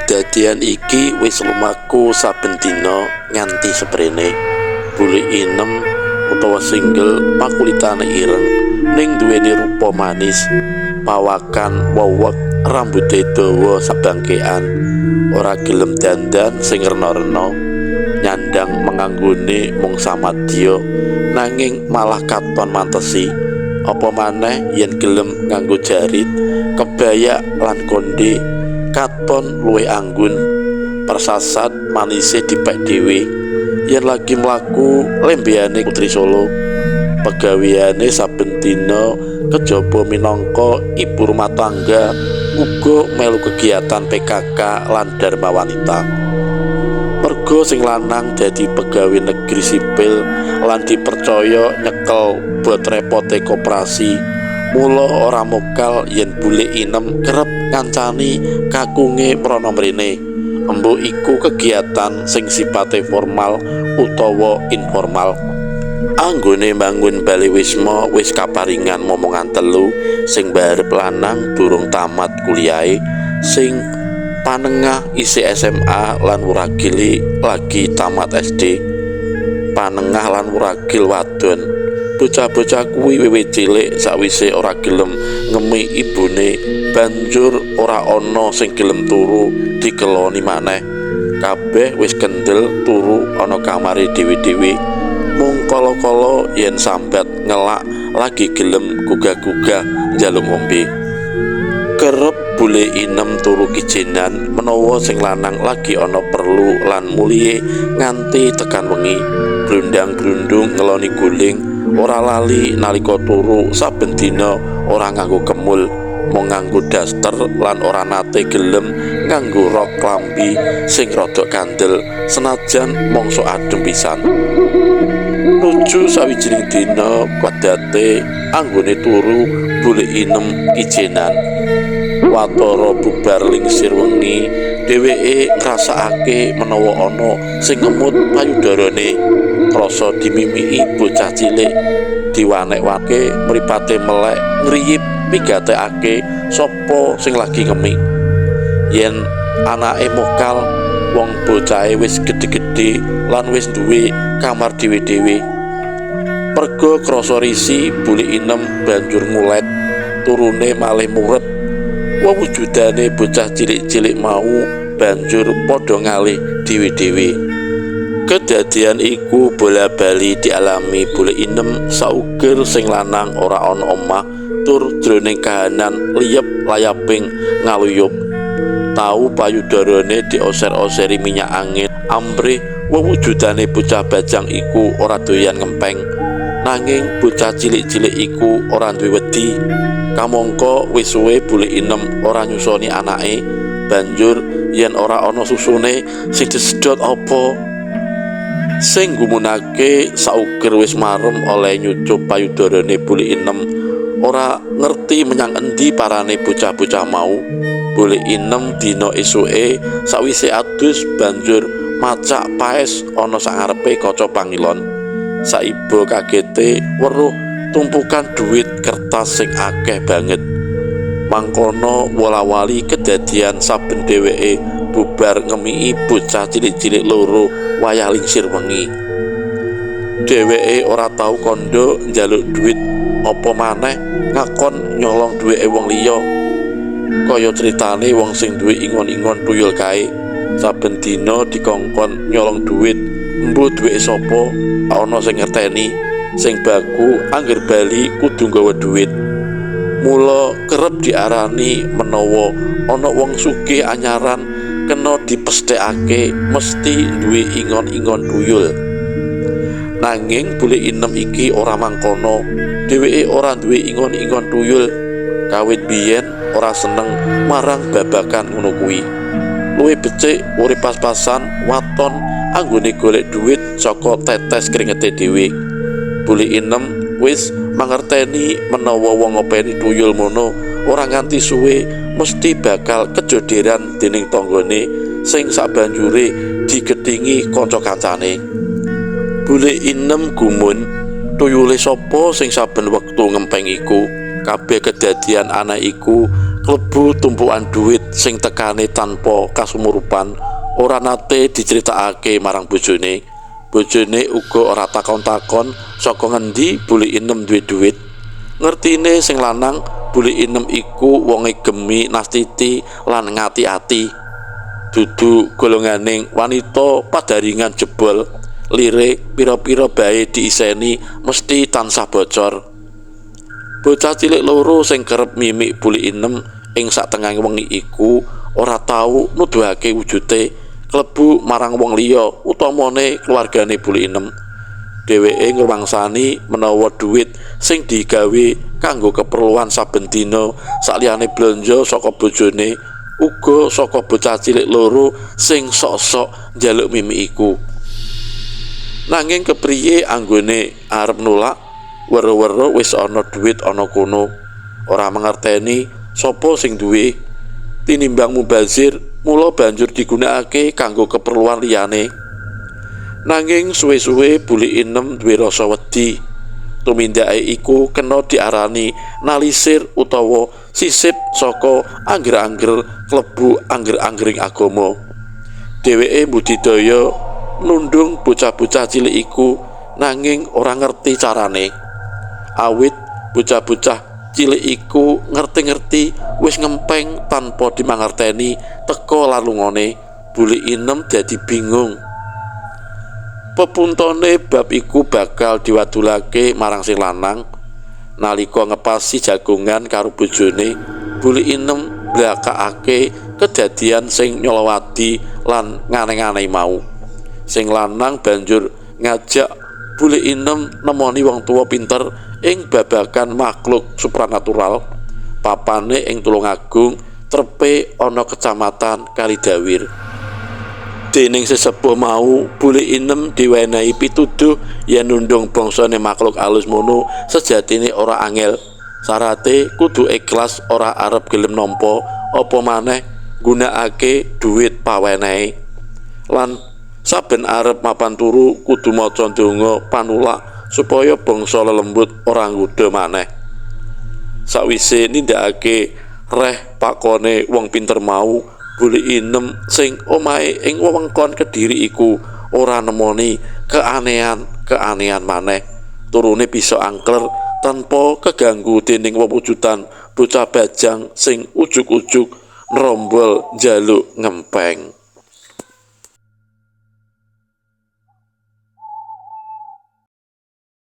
Kedadian iki wis lumaku saben dina nganti seprene. Bule inem utawa single pakulitane ireng ning duweni rupa manis, pawakan wewek, rambute dawa sabangkean, ora gelem dandan sing rena-rena, nyandang menganggone mung samadya nanging malah katon mantesi. Apa maneh yen gelem nganggo jarit, kebaya lan konde katon luwih anggun. Persasat manise dipek dhewe yen lagi mlaku lembeyane Putri Solo. Pegaweane saben dina kejaba minangka ibu rumah tangga uga melu kegiatan PKK lan Dharma Wanita. Mergo sing lanang dadi pegawai negeri sipil lan dipercaya nyekel buat repote koperasi, mula ora mokal yen bule inem kerep ngancani kakunge mrana mrene. Embu iku kegiatan sing sipate formal utawa informal. Anggone mbangun Bali Wisma wis kaparingan momongan telu, sing barep lanang durung tamat kuliahe, sing panengah isih SMA lan wuragile lagi tamat SD. Panengah lan wuragil wadon. Bocah-bocah kuwi wiwit cilik sakwise ora gelem ngemi ibune, banjur ora ana sing gelem turu dikeloni maneh. Kabeh wis kendel turu ana kamare dhewe-dhewe. Mung kala-kala yen sambat ngelak lagi gelem gugah-gugah njaluk ngombe. Kerep bule inem turu kijenan menawa sing lanang lagi ana perlu lan mulihe nganti tekan wengi. Brundang-brundung ngeloni guling, ora lali nalika turu saben dina ora nganggo kemul, mung nganggo daster lan ora nate gelem nganggo rok klambi sing rada kandel senajan mangsa adem pisan. Nuju sawijining dina kadate anggone turu bule inem kijenan. Watara bubar lingsir wengi, dheweke ngrasakake menawa ana sing ngemut payudarane. Rasa dimimiki bocah cilik, diwanek-wake mripate melek ngriyip pigatekake sapa sing lagi ngemi. Yen anake mokal, wong bocahe wis gedhe-gedhe lan wis duwe kamar dhewe-dhewe. Merga krasa risi, bule inem banjur ngulet, turune malih murep. Wewujudane bocah cilik-cilik mau banjur padha ngalih dhewe-dhewe. Kedadian iku bola-bali dialami bule inem sauger sing lanang ora ana omah tur jroning kahanan liyep layaping ngaluyup. Tau payudarane dioser-oseri minyak angin, ambrih wewujudane bocah bajang iku ora doyan ngempeng. Nanging bocah cilik-cilik iku ora duwe wedi. Kamangka wis suwe bule inem ora nyusoni anake, banjur yen ora ana susune sing disedot apa sing gumunake sauger wis marem oleh nyucup payudarane bule inem. Ora ngerti menyang endi parane bocah-bocah mau. Bule inem dina esuke sawise adus banjur macak paes ana sangarepe kaca pangilon. Saiba kagete weruh tumpukan duit kertas sing akeh banget. Mangkono wola-wali kedadian saben dheweke bubar ngemiki bocah cilik-cilik loro wayah lingsir wengi. Dheweke ora tau kandha njaluk duit apa maneh ngakon nyolong duweke wong liya. Kaya critane wong sing duwe ingon-ingon tuyul kae, saben dina dikongkon nyolong duit, embuh duweke sapa ana sing ngerteni, sing baku angger bali kudu nggawa duit. Mula kerep diarani menawa ana wong sugih anyaran kena dipesthekake mesti duwe ingon-ingon tuyul. Nanging bule inem iki ora mangkono. Dheweke ora duwe ingon-ingon tuyul. Kawit biyen ora seneng marang babakan ngono kuwi. Luwih becik urip pas-pasan waton anggone golek duit saka tetes kringete dhewe. Bule inem wis mangerteni menawa wong ngopeni tuyul mono ora nganti suwe mesti bakal kejoderan dening tanggane sing sabanjure digedhingi kanca kancane. Bule inem gumun, tuyule sapa sing saben wektu ngempeng iku. Kabeh kedadian anak iku klebu tumpukan duit sing tekane tanpa kasumurupan, ora nate diceritakake marang bojone. Bojone uga ora takon-takon saka ngendi Buli Inem duwe duit. Ngertine sing lanang Buli Inem iku wonge gemi nastiti lan ngati-ati. Dudu golonganing wanita padaringan jebol, lirik pira-pira bae diiseni mesti tansah bocor. Bocah cilik loro sing kerep mimik Buli Inem ing satengahing wengi iku ora tau nuduhake wujute klebu marang wong liya utamane keluargane Buli Inem. Dheweke ngrumangsani menawa duit sing digawe kanggo keperluan saben dina sakliyane blanja saka bojone uga saka bocah cilik loro sing sok-sok njaluk mimik iku. Nanging kepriye anggone arep nolak, weruh-weruh wis ana duit ana kono. Ora mangerteni sapa sing duwe, tinimbang mubazir mula banjur digunakake kanggo keperluan liyane. Nanging suwe-suwe Buli Inem duwe rasa wedi. Tumindake iku kena diarani nalisir utawa sisip saka angger-angger klebu angger-anggering agama. Dheweke budidaya nundung bocah-bocah cilik iku nanging ora ngerti carane. Awit bocah-bocah cilik iku ngerti-ngerti wis ngempeng tanpa dimangerteni teka lalungane. Buli Inem dadi bingung. Pepuntone bab iku bakal diwadulake marang sing lanang. Nalika ngepasi jagongan karo bojone, Buli Inem blakakake kedadian sing nyolowadi lan nganeh-aneh mau. Sing lanang banjur ngajak Buli Inem nemoni wong tuwa pinter ing babagan makhluk supranatural. Papane ing Tulungagung, trepe ana Kecamatan Kalidawir. Dening sesepuh mau, Buli Inem diwenehi pituduh yen nundung bangsane makhluk alus mono sejatine ora angel. Sarate kudu ikhlas, ora arep gelem nampa apa maneh nggunakake duit pawenehe. Lan saben arep mapan turu kudu maca ndonga panulak supaya bangsa lelembut ora nggodha maneh. Sawise nindakake reh pakone wong pinter mau, Buli Inem sing omahe ing wewengkon Kediri iku ora nemoni keanehan maneh. Turune bisa angkler tanpa keganggu dening wewujudan bocah bajang sing ujug-ujug nrombol njaluk ngempeng.